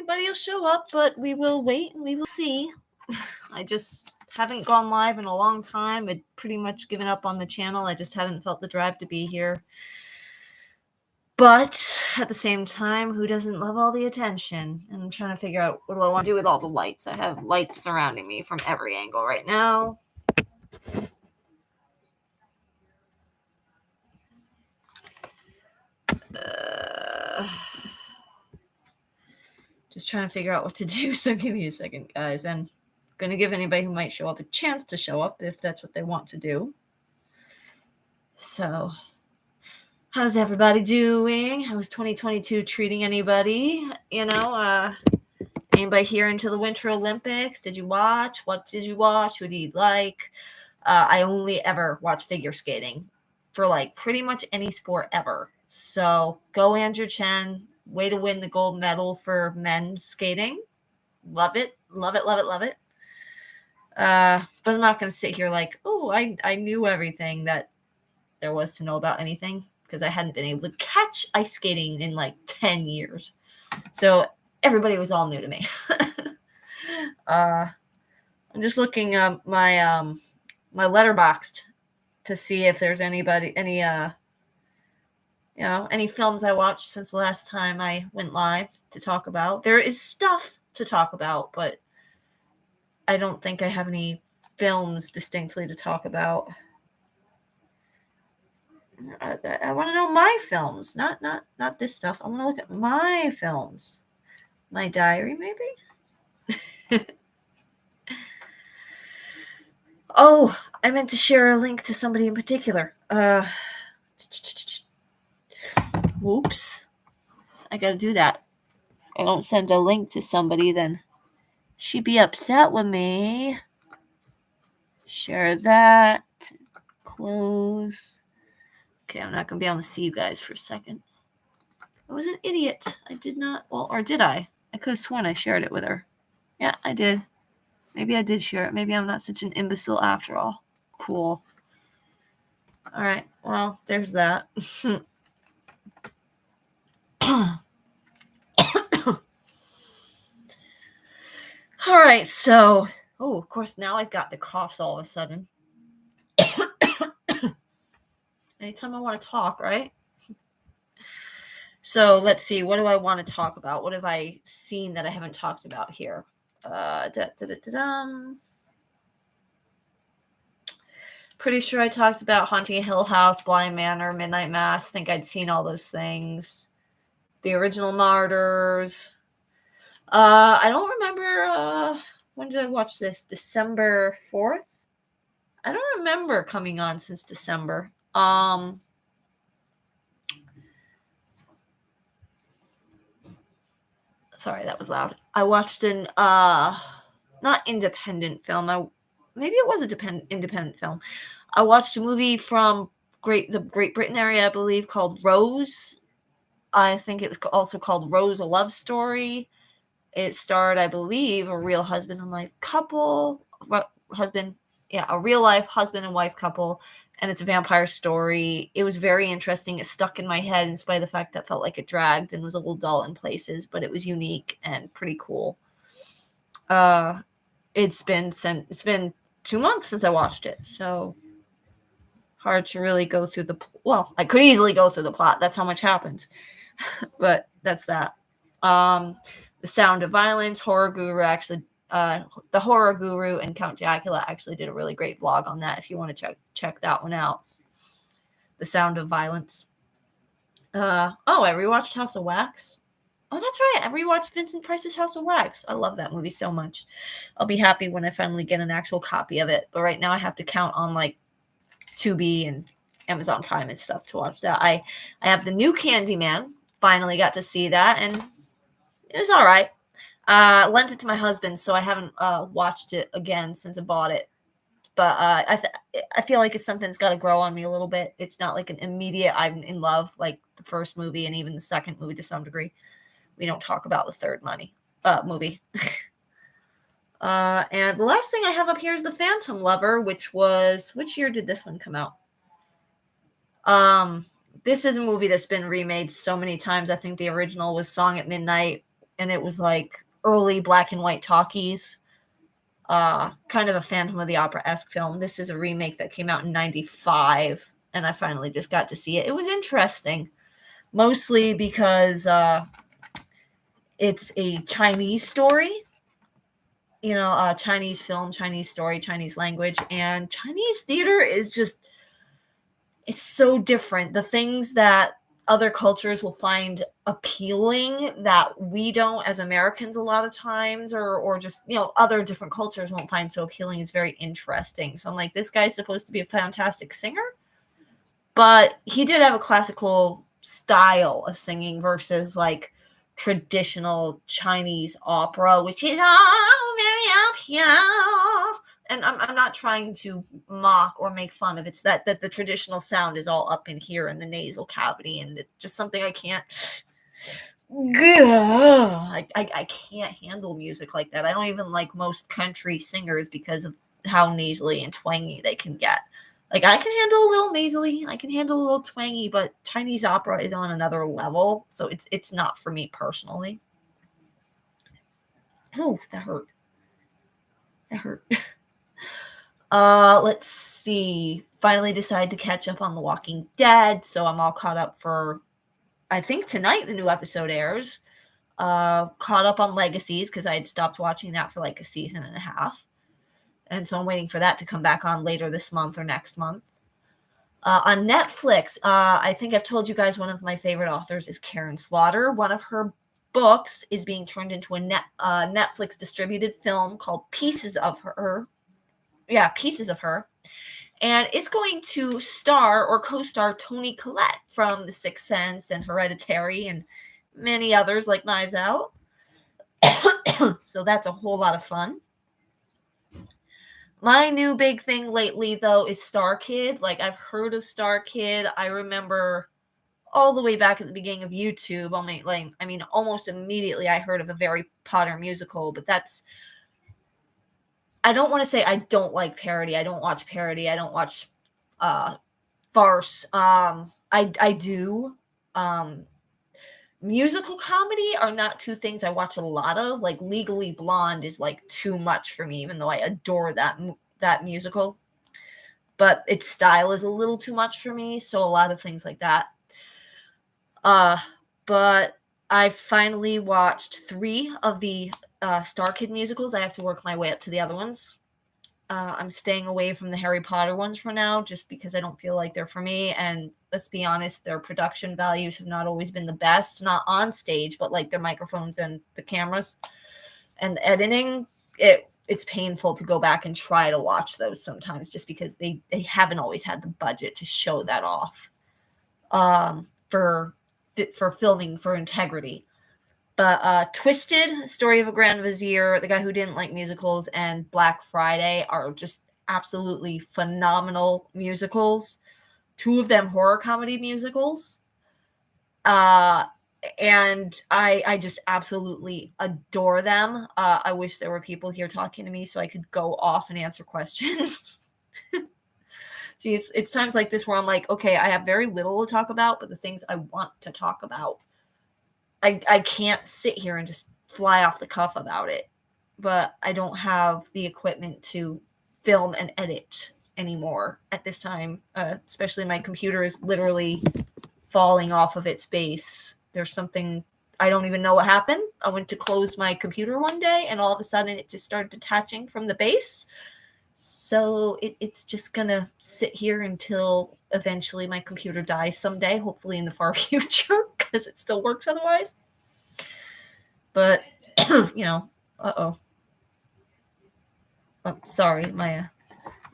anybody will show up, but we will wait and we will see. I just haven't gone live in a long time. I'd pretty much given up on the channel. I just hadn't felt the drive to be here. But at the same time, who doesn't love all the attention? And I'm trying to figure out what do I want to do with all the lights. I have lights surrounding me from every angle right now. Just trying to figure out what to do. So give me a second, guys. And I'm going to give anybody who might show up a chance to show up if that's what they want to do. So how's everybody doing? How's 2022 treating anybody? Anybody here into the Winter Olympics? Did you watch? What did you watch? Who do you like? I only ever watch figure skating for like pretty much any sport ever. So go Andrew Chen. Way to win the gold medal for men's skating. Love it. Love it, love it, love it. But I'm not going to sit here like, oh, I knew everything that there was to know about anything because I hadn't been able to catch ice skating in like 10 years. So everybody was all new to me. I'm just looking up my Letterboxd to see if there's any films I watched since the last time I went live to talk about. There is stuff to talk about, but I don't think I have any films distinctly to talk about. I want to know my films, not this stuff. I want to look at my films. My diary, maybe? Oh, I meant to share a link to somebody in particular. Whoops. I gotta do that. If I don't send a link to somebody, then she'd be upset with me. Share that. Close. Okay, I'm not gonna be able to see you guys for a second. I was an idiot. I did not. Well, or did I? I could have sworn I shared it with her. Yeah, I did. Maybe I did share it. Maybe I'm not such an imbecile after all. Cool. All right. Well, there's that. All right. So, of course, now I've got the coughs all of a sudden. Anytime I want to talk, right? So let's see. What do I want to talk about? What have I seen that I haven't talked about here? Pretty sure I talked about Haunting a Hill House, Blind Manor, Midnight Mass. Think I'd seen all those things. The Original Martyrs. I don't remember. When did I watch this? December 4th? I don't remember coming on since December. Sorry, that was loud. I watched an not independent film. Maybe it was a independent film. I watched a movie from the Great Britain area, I believe, called Rose. I think it was also called Rose, a Love Story. It starred, I believe, a real husband and wife couple. A real life husband and wife couple. And it's a vampire story. It was very interesting. It stuck in my head in spite of the fact that it felt like it dragged and was a little dull in places, but it was unique and pretty cool. It's been 2 months since I watched it, so hard to really go through I could easily go through the plot. That's how much happens. But that's that. The Sound of Violence, Horror Guru actually. The Horror Guru and Count Dracula actually did a really great vlog on that if you want to check that one out. The Sound of Violence. I rewatched House of Wax. Oh, that's right. I rewatched Vincent Price's House of Wax. I love that movie so much. I'll be happy when I finally get an actual copy of it. But right now I have to count on like Tubi and Amazon Prime and stuff to watch that. I have the new Candyman. Finally got to see that, and it was all right. Lent it to my husband, so I haven't watched it again since I bought it. But I feel like it's something that's got to grow on me a little bit. It's not like an immediate I'm in love like the first movie and even the second movie to some degree. We don't talk about the third movie. And the last thing I have up here is The Phantom Lover, which year did this one come out? This is a movie that's been remade so many times. I think the original was Song at Midnight, and it was like early black and white talkies. Kind of a Phantom of the Opera-esque film. This is a remake that came out in 95, and I finally just got to see it. It was interesting, mostly because it's a Chinese story, Chinese film, Chinese story, Chinese language, and Chinese theater is just, it's so different. The things that other cultures will find appealing that we don't as Americans a lot of times, or just, other different cultures won't find so appealing, is very interesting. So I'm like, this guy's supposed to be a fantastic singer, but he did have a classical style of singing versus like traditional Chinese opera, which is all very up here. And I'm not trying to mock or make fun of it. It's that the traditional sound is all up in here in the nasal cavity, and it's just something I can't. I can't handle music like that. I don't even like most country singers because of how nasally and twangy they can get. Like, I can handle a little nasally, I can handle a little twangy, but Chinese opera is on another level, so it's not for me personally. Oh, that hurt. That hurt. Let's see. Finally decided to catch up on The Walking Dead, so I'm all caught up for, I think tonight the new episode airs. Caught up on Legacies because I had stopped watching that for like a season and a half. And so I'm waiting for that to come back on later this month or next month. On Netflix, I think I've told you guys one of my favorite authors is Karen Slaughter. One of her books is being turned into a Netflix distributed film called Pieces of Her. Yeah, Pieces of Her. And it's going to star or co-star Toni Collette from The Sixth Sense and Hereditary and many others like Knives Out. So that's a whole lot of fun. My new big thing lately, though, is Star Kid. Like, I've heard of Star Kid. I remember all the way back at the beginning of YouTube. Almost immediately I heard of a Harry Potter musical, but that's... I don't want to say I don't like parody. I don't watch parody. I don't watch farce. I do. Musical comedy are not two things I watch a lot of. Like, Legally Blonde is like too much for me, even though I adore that musical. But its style is a little too much for me, so a lot of things like that. But I finally watched 3 of the Star Kid musicals. I have to work my way up to the other ones. I'm staying away from the Harry Potter ones for now, just because I don't feel like they're for me. And let's be honest, their production values have not always been the best, not on stage, but like their microphones and the cameras and the editing. It's painful to go back and try to watch those sometimes, just because they haven't always had the budget to show that off for filming for integrity. But Twisted, Story of a Grand Vizier, The Guy Who Didn't Like Musicals, and Black Friday are just absolutely phenomenal musicals. 2 of them horror comedy musicals. And I just absolutely adore them. I wish there were people here talking to me so I could go off and answer questions. See, it's times like this where I'm like, okay, I have very little to talk about, but the things I want to talk about, I can't sit here and just fly off the cuff about it. But I don't have the equipment to film and edit anymore at this time. Especially my computer is literally falling off of its base. There's something, I don't even know what happened. I went to close my computer one day and all of a sudden it just started detaching from the base. So it's just going to sit here until eventually my computer dies someday, hopefully in the far future, because it still works otherwise. But, uh-oh. Oh, sorry, my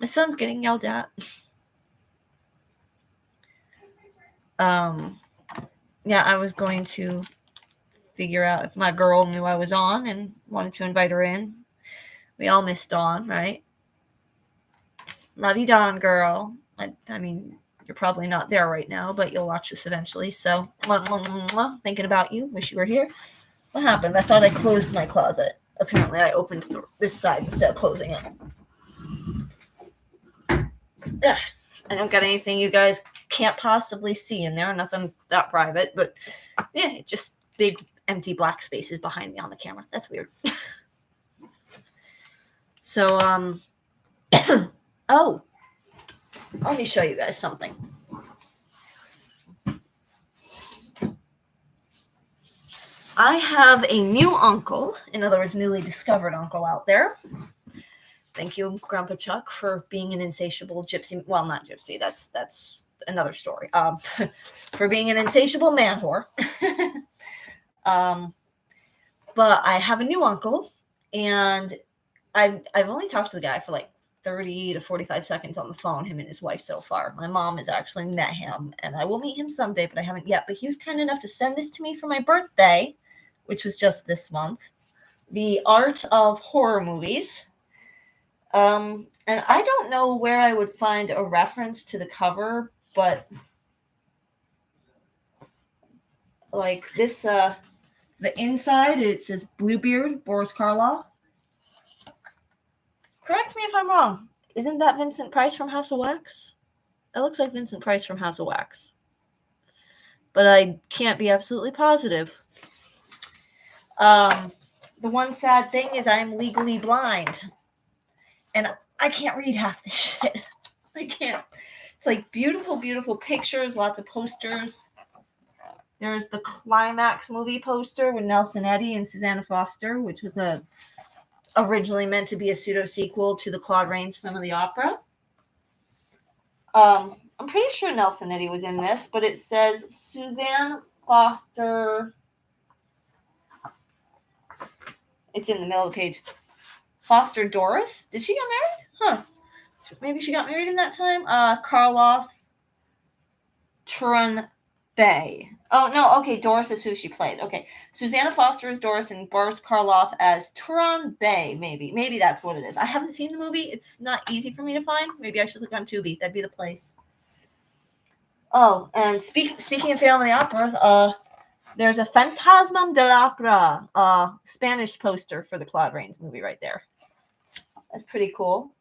son's getting yelled at. Yeah, I was going to figure out if my girl knew I was on and wanted to invite her in. We all miss Dawn, right? Love you, Dawn, girl. I mean, you're probably not there right now, but you'll watch this eventually. So, thinking about you. Wish you were here. What happened? I thought I closed my closet. Apparently, I opened this side instead of closing it. Ugh, I don't got anything you guys can't possibly see in there. Nothing that private, but yeah, just big empty black spaces behind me on the camera. That's weird. So, oh, let me show you guys something. I have a new uncle, in other words, newly discovered uncle out there. Thank you, Grandpa Chuck, for being an insatiable gypsy. Well, not gypsy. That's another story. For being an insatiable man whore. But I have a new uncle, and I've only talked to the guy for like 30 to 45 seconds on the phone, him and his wife so far. My mom has actually met him, and I will meet him someday, but I haven't yet. But he was kind enough to send this to me for my birthday, which was just this month. The Art of Horror Movies. And I don't know where I would find a reference to the cover, but like this, the inside, it says Bluebeard, Boris Karloff. Correct me if I'm wrong. Isn't that Vincent Price from House of Wax? It looks like Vincent Price from House of Wax. But I can't be absolutely positive. The one sad thing is I'm legally blind. And I can't read half this shit. I can't. It's like beautiful, beautiful pictures, lots of posters. There's the Climax movie poster with Nelson Eddy and Susanna Foster, which was originally meant to be a pseudo-sequel to the Claude Rains Film of the Opera. I'm pretty sure Nelson Eddy was in this, but it says Suzanne Foster. It's in the middle of the page. Foster Doris? Did she get married? Huh. Maybe she got married in that time. Karloff Turan Bay. Oh, no. Okay, Doris is who she played. Okay. Susanna Foster as Doris and Boris Karloff as Turan Bay, maybe. Maybe that's what it is. I haven't seen the movie. It's not easy for me to find. Maybe I should look on Tubi. That'd be the place. Oh, and speaking of Family Opera, there's a Fantasma de l'Opera Spanish poster for the Claude Rains movie right there. That's pretty cool.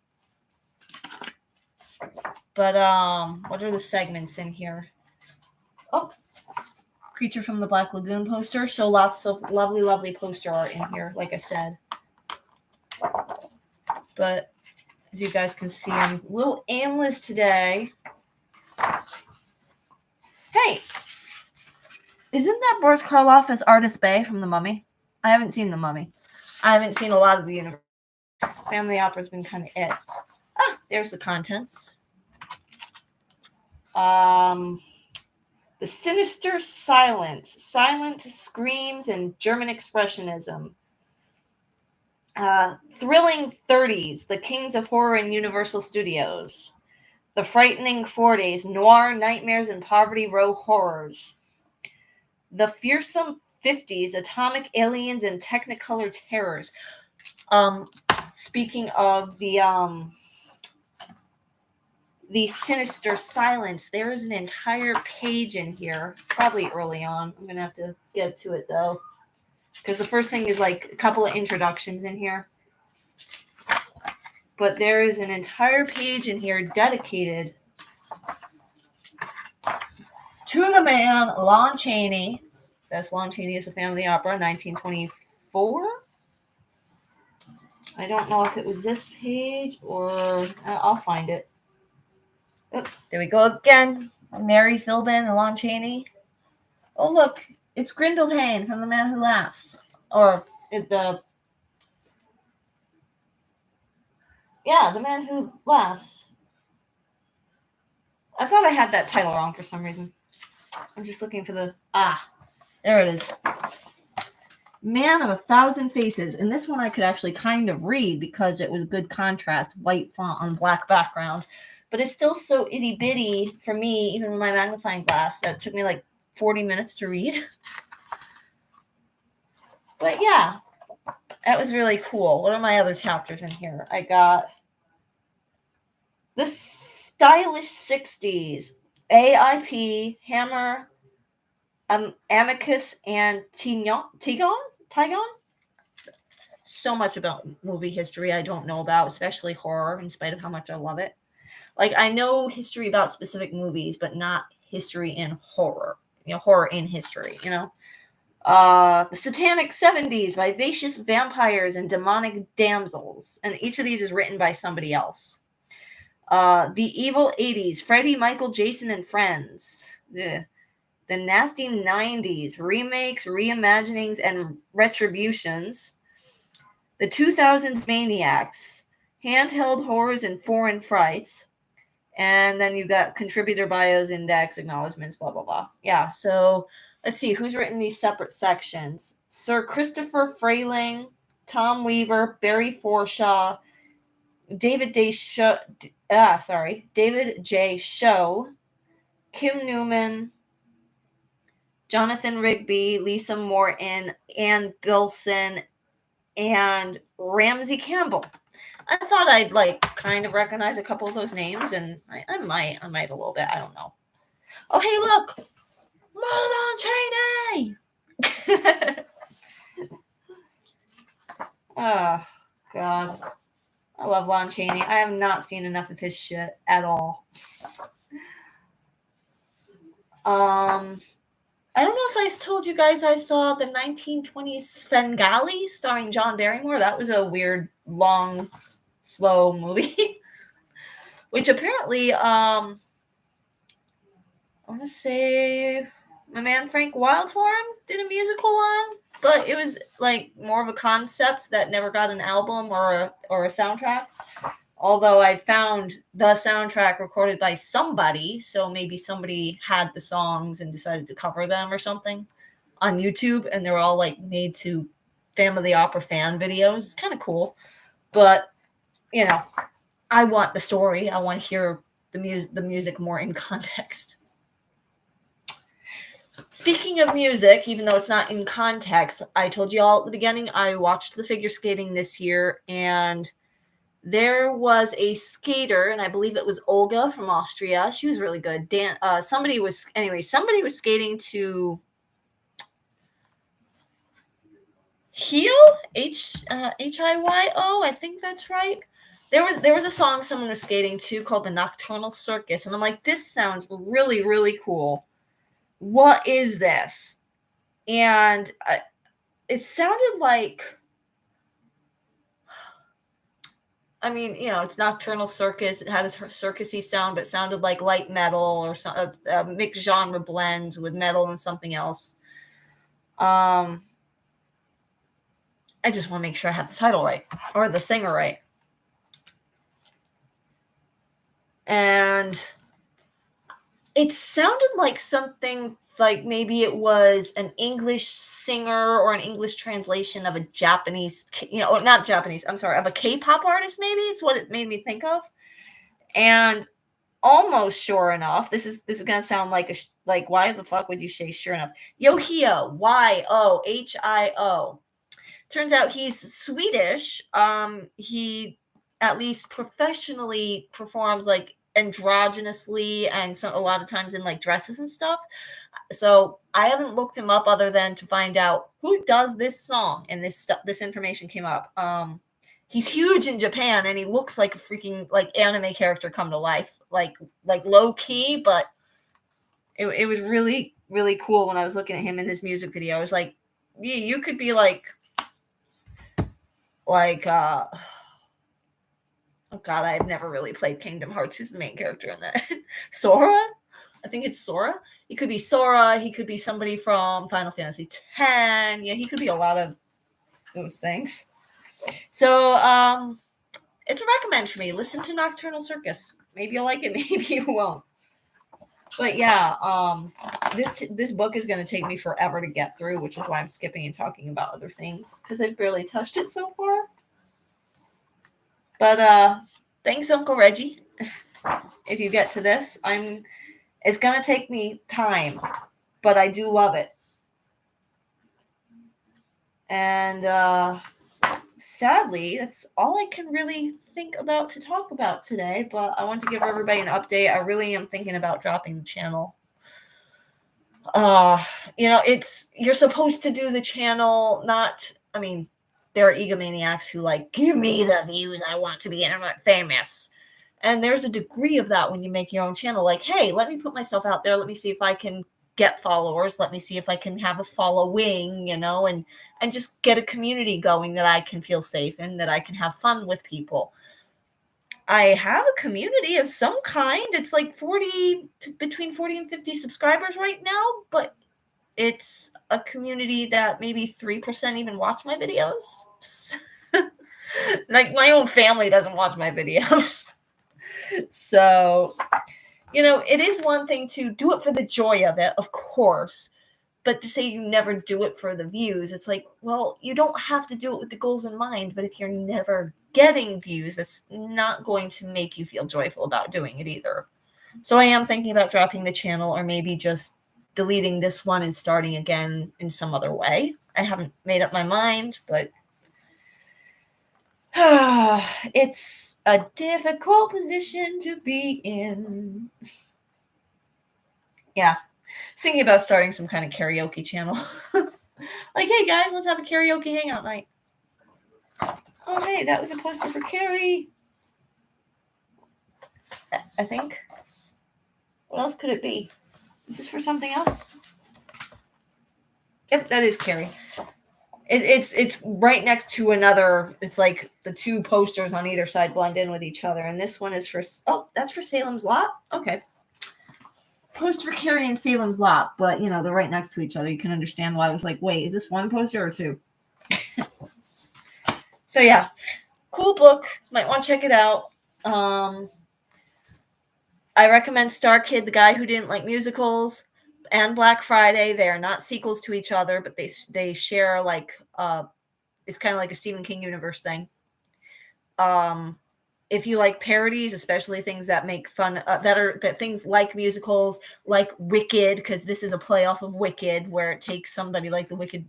But what are the segments in here? Oh, Creature from the Black Lagoon poster. So lots of lovely, lovely poster art in here, like I said. But as you guys can see, I'm a little aimless today. Hey, isn't that Boris Karloff as Ardith Bay from The Mummy? I haven't seen The Mummy. I haven't seen a lot of the universe. Family Opera's been kind of it. Ah, there's the contents. The Sinister Silence, Silent Screams and German Expressionism. Thrilling 30s, The Kings of Horror in Universal Studios. The Frightening 40s, Noir, Nightmares, and Poverty Row Horrors. The Fearsome 50s, Atomic Aliens and Technicolor Terrors. Speaking of the Sinister Silence, there is an entire page in here, probably early on. I'm going to have to get to it, though, because the first thing is like a couple of introductions in here. But there is an entire page in here dedicated to the man, Lon Chaney. That's Lon Chaney is a Family Opera, 1924. I don't know if it was this page or I'll find it. Oh, there we go again. Mary Philbin and Lon Chaney. Oh, look. It's Grindelwald from The Man Who Laughs. Or The Man Who Laughs. I thought I had that title wrong for some reason. I'm just looking for there it is. Man of a Thousand Faces. And this one I could actually kind of read because it was good contrast, white font on black background. But it's still so itty bitty for me, even with my magnifying glass, that it took me like 40 minutes to read. But yeah, that was really cool. What are my other chapters in here? I got The Stylish 60s, AIP, Hammer, Amicus, and Tigon? So much about movie history I don't know about, especially horror, in spite of how much I love it. Like, I know history about specific movies, but not history in horror. Horror in history, The Satanic 70s, Vivacious Vampires and Demonic Damsels. And each of these is written by somebody else. The Evil 80s, Freddie, Michael, Jason, and Friends. Ugh. The Nasty 90s, Remakes, Reimaginings, and Retributions. The 2000s Maniacs, Handheld Horrors and Foreign Frights. And then you've got contributor bios, index, acknowledgments, blah, blah, blah. Yeah, so let's see who's written these separate sections. Sir Christopher Frayling, Tom Weaver, Barry Forshaw, David J. Show, Kim Newman, Jonathan Rigby, Lisa Morton, Ann Bilson, and Ramsey Campbell. I thought I'd kind of recognize a couple of those names, and I might a little bit. I don't know. Oh, hey, look, Marlon Cheney. Oh God, I love Lon Chaney. I have not seen enough of his shit at all. I don't know if I told you guys I saw the 1920s Svengali starring John Barrymore. That was a weird, long, slow movie. Which apparently, I want to say my man Frank Wildhorn did a musical on, but it was more of a concept that never got an album or a soundtrack. Although I found the soundtrack recorded by somebody, so maybe somebody had the songs and decided to cover them or something on YouTube, and they were all made to Phantom of the Opera fan videos. It's kind of cool, but I want the story. I want to hear the music more in context. Speaking of music, even though it's not in context, I told you all at the beginning I watched the figure skating this year, and there was a skater, and I believe it was Olga from Austria. She was really good. Somebody was skating to Hio, Hiyo, I think that's right. There was a song someone was skating to called the Nocturnal Circus, and I'm like, this sounds really, really cool. What is this? And it sounded like, I mean, it's Nocturnal Circus. It had a circusy sound, but sounded like light metal or some mixed genre blends with metal and something else. I just want to make sure I have the title right or the singer right. And it sounded like something maybe it was an English singer or an English translation of a Japanese, not Japanese, I'm sorry, of a K-pop artist, maybe. It's what it made me think of. And almost sure enough, this is going to sound like why the fuck would you say sure enough? Yohio, Yohio. Turns out he's Swedish. He at least professionally performs androgynously and a lot of times in dresses and stuff. So I haven't looked him up other than to find out who does this song, and this information came up. He's huge in Japan, and he looks like a freaking anime character come to life, like low key, but it was really, really cool when I was looking at him in his music video. I was like, yeah, you could be oh God, I've never really played Kingdom Hearts. Who's the main character in that? Sora? I think it's Sora. He could be Sora. He could be somebody from Final Fantasy X. Yeah, he could be a lot of those things. So, it's a recommend for me. Listen to Nocturnal Circus. Maybe you'll like it. Maybe you won't. But yeah, this book is going to take me forever to get through, which is why I'm skipping and talking about other things, because I've barely touched it so far. But thanks, Uncle Reggie. If you get to this, it's going to take me time, but I do love it. And sadly, that's all I can really think about to talk about today, but I want to give everybody an update. I really am thinking about dropping the channel. You're supposed to do the channel, there are egomaniacs who give me the views I want to be internet famous. And there's a degree of that when you make your own channel. Hey, let me put myself out there. Let me see if I can get followers. Let me see if I can have a following, and just get a community going that I can feel safe in, that I can have fun with people. I have a community of some kind. It's like between 40 and 50 subscribers right now, but it's a community that maybe 3% even watch my videos. Like my own family doesn't watch my videos. So, it is one thing to do it for the joy of it, of course, but to say you never do it for the views, it's like, well, you don't have to do it with the goals in mind, but if you're never getting views, that's not going to make you feel joyful about doing it either. So I am thinking about dropping the channel, or maybe just deleting this one and starting again in some other way. I haven't made up my mind, but it's a difficult position to be in. Yeah. Thinking about starting some kind of karaoke channel. Like, hey guys, let's have a karaoke hangout night. Oh, hey, that was a poster for Carrie. I think. What else could it be? Is this for something else? Yep, that is Carrie. It's right next to another. It's like the two posters on either side blend in with each other. And this one is for, that's for Salem's Lot? Okay. Poster for Carrie and Salem's Lot, but they're right next to each other. You can understand why I was like, wait, is this one poster or two? So yeah, cool book. Might want to check it out. I recommend Star Kid, The Guy Who Didn't Like Musicals, and Black Friday. They are not sequels to each other, but they share it's kind of like a Stephen King universe thing. If you like parodies, especially things that make fun, that things like musicals, like Wicked, because this is a play off of Wicked, where it takes somebody like the Wicked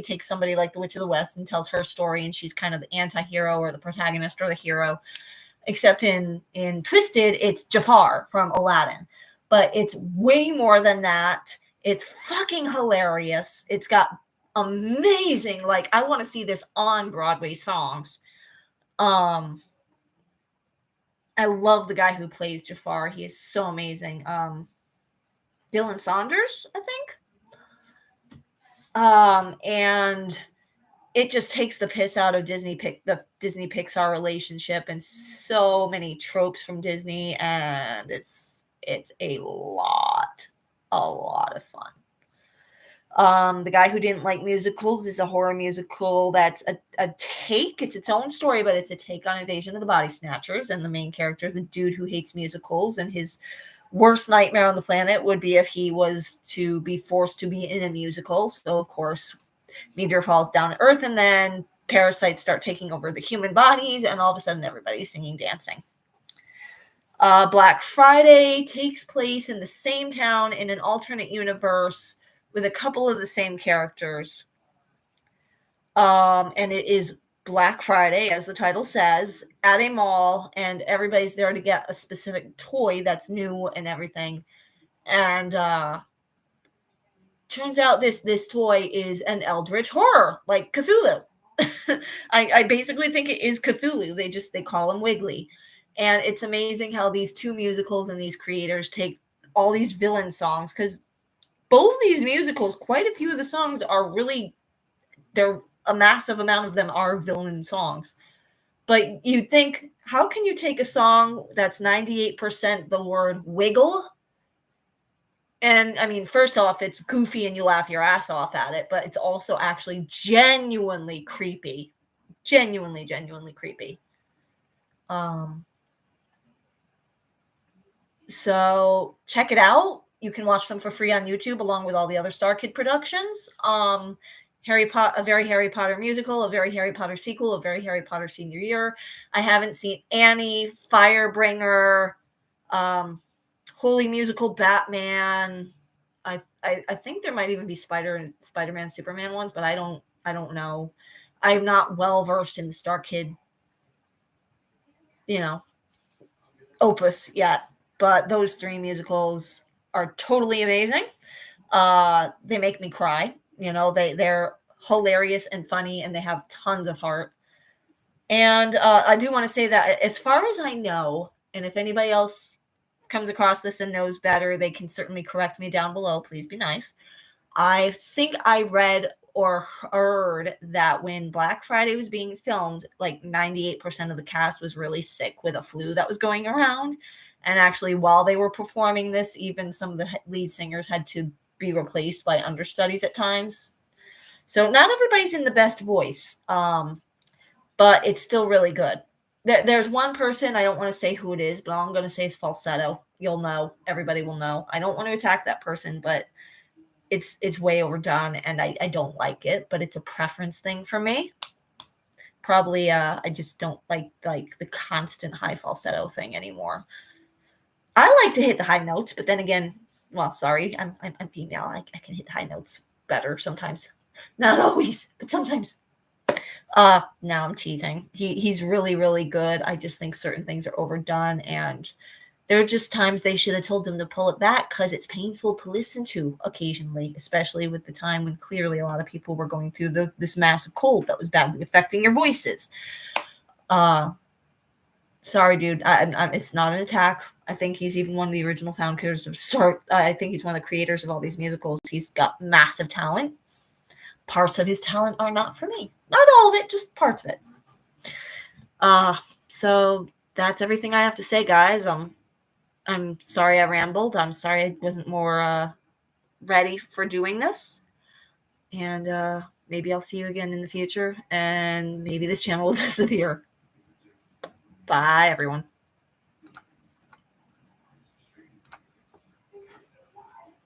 takes somebody like the Witch of the West and tells her story, and she's kind of the anti-hero or the protagonist or the hero. Except in Twisted, it's Jafar from Aladdin. But it's way more than that. It's fucking hilarious. It's got amazing, I want to see this on Broadway songs. I love the guy who plays Jafar. He is so amazing. Dylan Saunders, I think. And it just takes the piss out of the Disney Pixar relationship and so many tropes from Disney, and it's a lot of fun. The Guy Who Didn't Like Musicals is a horror musical that's a take. It's its own story, but it's a take on Invasion of the Body Snatchers, and the main character is a dude who hates musicals, and his worst nightmare on the planet would be if he was to be forced to be in a musical. So, of course, meteor falls down to Earth, and then parasites start taking over the human bodies, and all of a sudden everybody's singing, dancing. Black Friday takes place in the same town in an alternate universe with a couple of the same characters. And it is Black Friday, as the title says, at a mall, and everybody's there to get a specific toy that's new and everything. And turns out this toy is an eldritch horror, like Cthulhu. I basically think it is Cthulhu. They call him Wiggly. And it's amazing how these two musicals and these creators take all these villain songs, because both of these musicals, quite a few of the songs are really, a massive amount of them are villain songs. But you think, how can you take a song that's 98% the word wiggle? And I mean, first off, it's goofy and you laugh your ass off at it, but it's also actually genuinely creepy. Genuinely creepy. So check it out. You can watch them for free on YouTube along with all the other Star Kid productions. A very Harry Potter musical, a very Harry Potter sequel, a very Harry Potter senior year. I haven't seen Annie, Firebringer, Holy Musical, Batman. I think there might even be Spider-Man, Superman ones, but I don't know. I'm not well versed in the Star Kid, opus yet. But those three musicals are totally amazing. They make me cry. They're hilarious and funny, and they have tons of heart. And I do want to say that, as far as I know, and if anybody else comes across this and knows better, they can certainly correct me down below. Please be nice. I think I read or heard that when Black Friday was being filmed, like 98% of the cast was really sick with a flu that was going around. And actually, while they were performing this, even some of the lead singers had to be replaced by understudies at times. So not everybody's in the best voice, but it's still really good. There's one person, I don't want to say who it is, but all I'm going to say is falsetto. You'll know. Everybody will know. I don't want to attack that person, but it's way overdone, and I don't like it, but it's a preference thing for me. Probably I just don't like the constant high falsetto thing anymore. I like to hit the high notes, but then again, well, sorry, I'm female. I can hit the high notes better sometimes. Not always, but sometimes. Now I'm teasing. He's really, really good. I just think certain things are overdone, and there are just times they should have told him to pull it back because it's painful to listen to occasionally, especially with the time when clearly a lot of people were going through this massive cold that was badly affecting your voices. Sorry, dude. It's not an attack. I think he's even one of the original founders of I think he's one of the creators of all these musicals. He's got massive talent. Parts of his talent are not for me. Not all of it, just parts of it. So that's everything I have to say, guys. I'm sorry I rambled. I'm sorry I wasn't more ready for doing this. And maybe I'll see you again in the future, and maybe this channel will disappear. Bye, everyone.